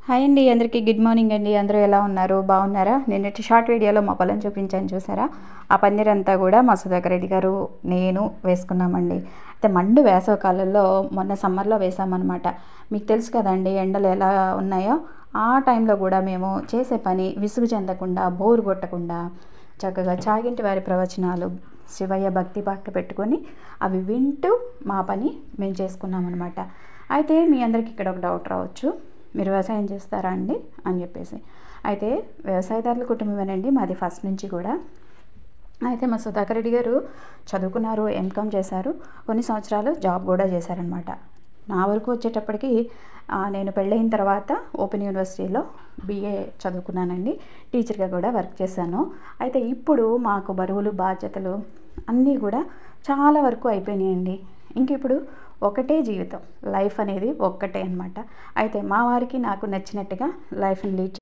Hi అండి, అందరికీ good morning అండి. అందరూ ఎలా ఉన్నారు? బాగున్నారా? నిన్నటి షార్ట్ వీడియోలో మా పొలం చూపించాను, చూసారా? ఆ పందిరంతా కూడా మా సుధాకర్ రెడ్డి గారు నేను వేసుకున్నామండి. అయితే మండు వేసవి కాలంలో మొన్న సమ్మర్లో వేసామన్నమాట. మీకు తెలుసు కదండి ఎండలు ఎలా ఉన్నాయో. ఆ టైంలో కూడా మేము చేసే పని విసుగు చెందకుండా, బోరు కొట్టకుండా చక్కగా చాగింటి వారి ప్రవచనాలు, శివయ్య భక్తి పాటలు పెట్టుకొని అవి వింటూ మా పని మేము చేసుకున్నామన్నమాట. అయితే మీ అందరికీ ఇక్కడ ఒక డౌట్ రావచ్చు, మీరు వ్యవసాయం చేస్తారా అండి అని చెప్పేసి. అయితే వ్యవసాయదారుల కుటుంబమేనండి మాది ఫస్ట్ నుంచి కూడా. అయితే మా సుధాకర్ రెడ్డి గారు చదువుకున్నారు, ఎంకామ్ చేశారు, కొన్ని సంవత్సరాలు జాబ్ కూడా చేశారనమాట. నా వరకు వచ్చేటప్పటికి నేను పెళ్ళైన తర్వాత ఓపెన్ యూనివర్సిటీలో బీఏ చదువుకున్నానండి. టీచర్గా కూడా వర్క్ చేశాను. అయితే ఇప్పుడు మాకు బరువులు, బాధ్యతలు అన్నీ కూడా చాలా వరకు అయిపోయినాయండి. ఇంక ఇప్పుడు ఒకటే జీవితం, లైఫ్ అనేది ఒక్కటే అనమాట. అయితే మా వారికి నాకు నచ్చినట్టుగా లైఫ్ని లీడ్